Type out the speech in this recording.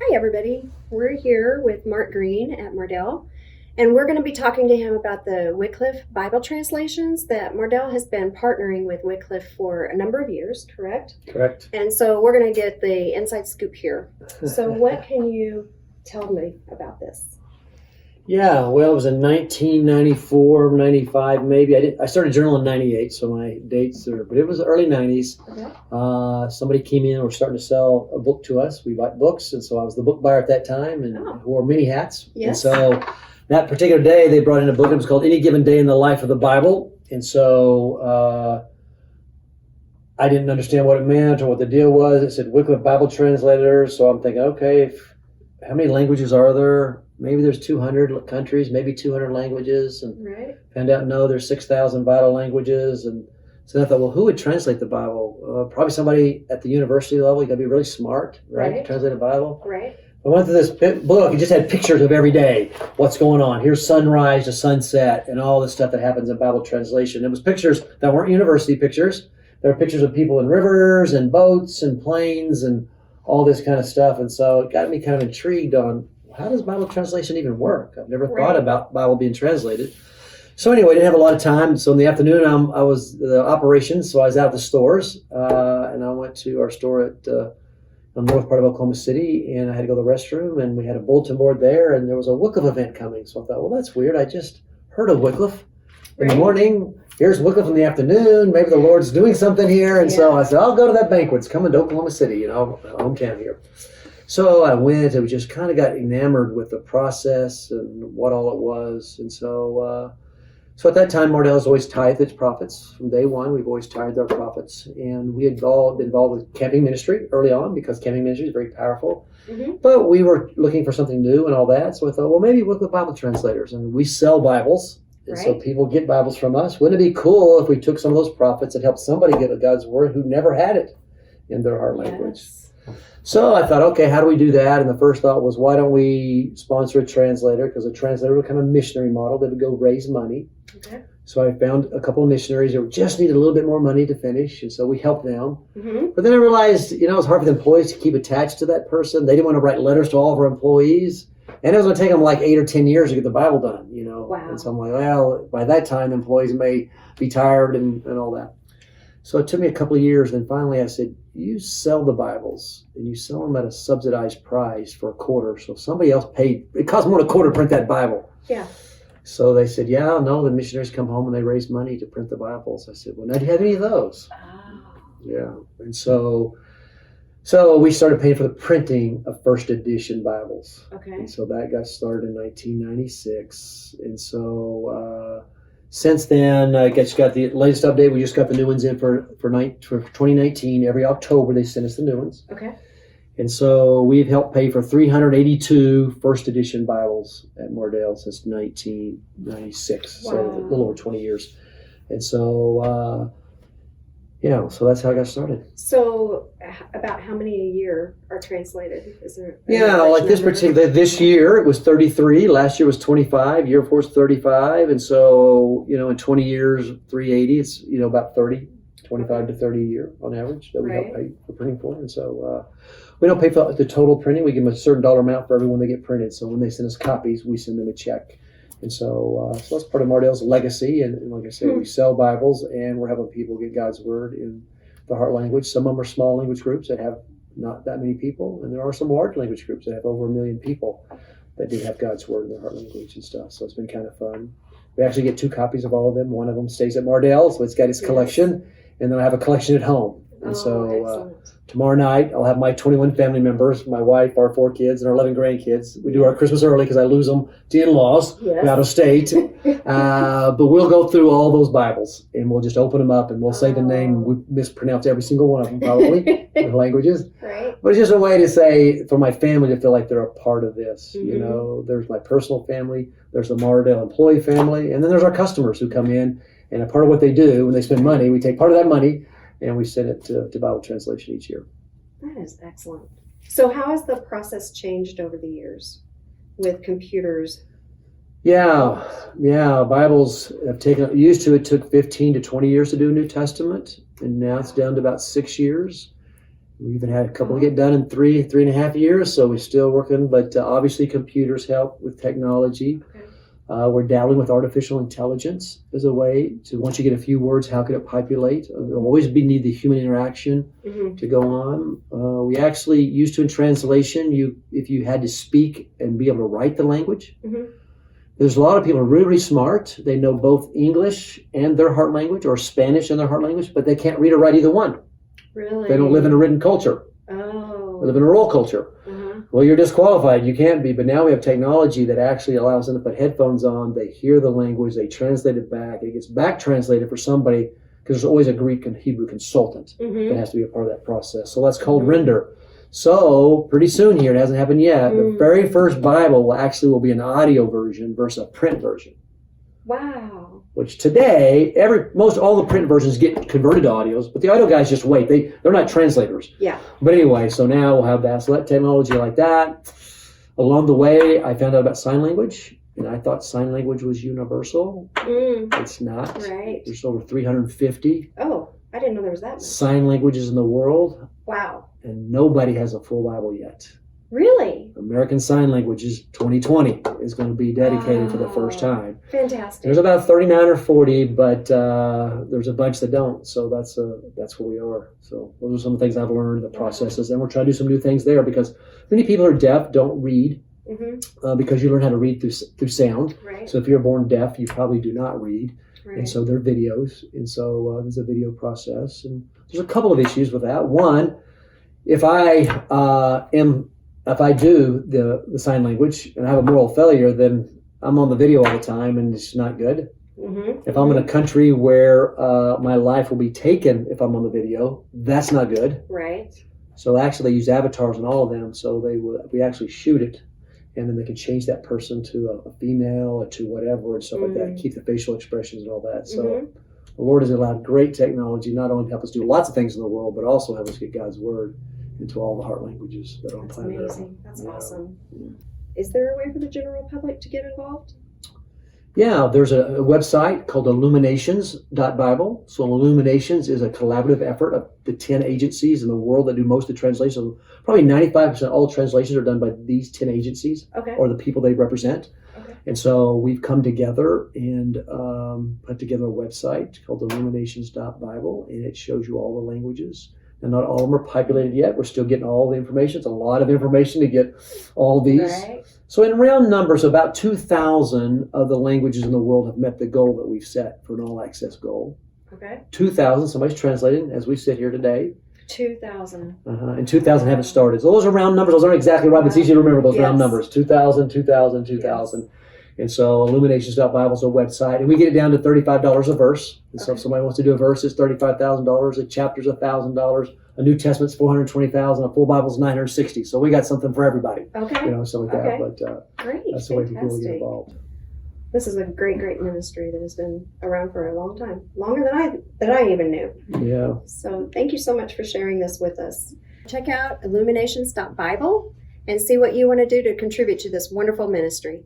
Hi, everybody. We're here with Mart Green at Mardel, and we're going to be talking to him about the Wycliffe Bible translations that Mardel has been partnering with Wycliffe for a number of years, correct? Correct. And so we're going to get the inside scoop here. So what can you tell me about this? Yeah, well, it was in 1994, 95 maybe. I started journaling in 98, so my dates are, but it was the early 90s. Okay. Somebody came in and were starting to sell a book to us. We bought books, and so I was the book buyer at that time and wore many hats. Yes. And so that particular day, they brought in a book. It was called Any Given Day in the Life of the Bible. And so I didn't understand what it meant or what the deal was. It said Wycliffe Bible Translators. So I'm thinking, okay, how many languages are there? Maybe there's 200 countries, maybe 200 languages. And found out, no, there's 6,000 vital languages. And so I thought, well, who would translate the Bible? Probably somebody at the university level. You got to be really smart, right? To translate a Bible. Right. I went through this book. It just had pictures of every day. What's going on? Here's sunrise to sunset and all this stuff that happens in Bible translation. It was pictures that weren't university pictures. There were pictures of people in rivers and boats and planes and all this kind of stuff. And so it got me kind of intrigued on, how does Bible translation even work? I've never thought about Bible being translated. So anyway, I didn't have a lot of time. So in the afternoon, I was the operations. So I was out at the stores, and I went to our store at the north part of Oklahoma City, and I had to go to the restroom, and we had a bulletin board there, and there was a Wycliffe event coming. So I thought, well, that's weird. I just heard of Wycliffe in the morning. Here's Wycliffe in the afternoon. Maybe the Lord's doing something here. And so I said, I'll go to that banquet. It's coming to Oklahoma City, hometown here. So I went and we just kind of got enamored with the process and what all it was. And so at that time, Mardel's always tithed its profits. From day one, we've always tithed our profits. And we had all been involved with camping ministry early on because camping ministry is very powerful. Mm-hmm. But we were looking for something new and all that. So I thought, well, maybe Wycliffe Bible Translators. And we sell Bibles. And so people get Bibles from us. Wouldn't it be cool if we took some of those profits and helped somebody get God's Word who never had it in their heart language? So I thought, okay, how do we do that? And the first thought was, why don't we sponsor a translator? Because a translator would kind of missionary model. They would go raise money. Okay. So I found a couple of missionaries that just needed a little bit more money to finish. And so we helped them. Mm-hmm. But then I realized, it was hard for the employees to keep attached to that person. They didn't want to write letters to all of our employees. And it was going to take them like 8 or 10 years to get the Bible done, Wow. And so I'm like, well, by that time, the employees may be tired and all that. So it took me a couple of years. And finally I said, you sell the Bibles and you sell them at a subsidized price for a quarter. So if somebody else paid, it costs more than a quarter to print that Bible. Yeah. So they said, yeah, no, the missionaries come home and they raise money to print the Bibles. I said, well, now do you have any of those? Oh. Yeah. And so we started paying for the printing of first edition Bibles. Okay. And so that got started in 1996. And so since then, I guess you got the latest update. We just got the new ones in for 2019. Every October, they send us the new ones. Okay. And so we've helped pay for 382 first edition Bibles at Mardel since 1996. Wow. So a little over 20 years. And so... so that's how I got started. So about how many a year are translated? Is there like this year it was 33. Last year was 25. Year before was 35. And so, in 20 years, 380, it's, about 30, 25 to 30 a year on average that we help pay for printing for. And so we don't pay for the total printing. We give them a certain dollar amount for every one they get printed. So when they send us copies, we send them a check. And so that's part of Mardel's legacy. And like I said, we sell Bibles and we're helping people get God's Word in the heart language. Some of them are small language groups that have not that many people. And there are some large language groups that have over 1 million people that do have God's Word in their heart language and stuff. So it's been kind of fun. We actually get 2 copies of all of them. One of them stays at Mardel, so it's got its collection. And then I have a collection at home. And so tomorrow night, I'll have my 21 family members, my wife, our 4 kids, and our 11 grandkids. We do our Christmas early because I lose them to in-laws out of state. But we'll go through all those Bibles, and we'll just open them up, and we'll say the name. We mispronounce every single one of them, probably, in languages. Right. But it's just a way to say, for my family to feel like they're a part of this. Mm-hmm. There's my personal family, there's the Mardel employee family, and then there's our customers who come in, and a part of what they do when they spend money, we take part of that money, and we send it to Bible translation each year. That is excellent. So how has the process changed over the years with computers? Yeah. Bibles have it took 15 to 20 years to do a New Testament, and now it's down to about 6 years. We even had a couple get done in 3.5 years, so we're still working, but obviously computers help with technology. Okay. We're dabbling with artificial intelligence as a way to, once you get a few words, how could it populate? There'll always need the human interaction to go on. We actually used to, in translation, if you had to speak and be able to write the language. There's a lot of people who are really, really smart. They know both English and their heart language, or Spanish and their heart language, but they can't read or write either one. Really? They don't live in a written culture. Oh. They live in a oral culture. Well, you're disqualified. You can't be. But now we have technology that actually allows them to put headphones on. They hear the language. They translate it back. It gets back translated for somebody, because there's always a Greek and Hebrew consultant that has to be a part of that process. So that's called render. So pretty soon here, it hasn't happened yet, the very first Bible will be an audio version versus a print version. Wow. Which today, all the print versions get converted to audios, but the audio guys just wait. They're not translators. Yeah. But anyway, so now we'll have that. So that technology like that. Along the way, I found out about sign language, and I thought sign language was universal. It's not. Right. There's over 350 Oh, I didn't know there was that much. sign languages in the world. Wow. And nobody has a full Bible yet. Really? American Sign Languages 2020 is going to be dedicated for the first time. Fantastic. There's about 39 or 40, but there's a bunch that don't. So that's where we are. So those are some of the things I've learned, the processes, and we're trying to do some new things there, because many people who are deaf don't read because you learn how to read through sound. Right. So if you're born deaf, you probably do not read. Right. And so they're videos, and so there's a video process, and there's a couple of issues with that. One, if I do the sign language and I have a moral failure, then I'm on the video all the time, and it's not good. If I'm in a country where my life will be taken if I'm on the video, that's not good. Right. So actually, they use avatars on all of them. So we actually shoot it, and then they can change that person to a female or to whatever and stuff like that. Keep the facial expressions and all that. So the Lord has allowed great technology not only to help us do lots of things in the world, but also help us get God's word into all the heart languages that are on planet Earth. That's amazing. That's awesome. Is there a way for the general public to get involved? Yeah, there's a website called illuminations.bible. So Illuminations is a collaborative effort of the 10 agencies in the world that do most of the translations. Probably 95% of all translations are done by these 10 agencies or the people they represent. And so we've come together and put together a website called illuminations.bible, and it shows you all the languages. And not all of them are populated yet. We're still getting all the information. It's a lot of information to get all these. Right. So in round numbers, about 2,000 of the languages in the world have met the goal that we've set for an all-access goal. Okay. 2,000, somebody's translating as we sit here today. 2,000. And 2,000 haven't started. So those are round numbers. Those aren't exactly right, but it's easy to remember those round numbers. 2,000, 2,000, 2,000. Yes. And so illuminations.bible is a website. And we get it down to $35 a verse. And so if somebody wants to do a verse, it's $35,000. A chapter's $1,000. A New Testament's $420,000. A full Bible's $960. So we got something for everybody. Okay. Something like that. But great. that's the way people get involved. This is a great, great ministry that has been around for a long time. Longer than I even knew. Yeah. So thank you so much for sharing this with us. Check out illuminations.bible and see what you want to do to contribute to this wonderful ministry.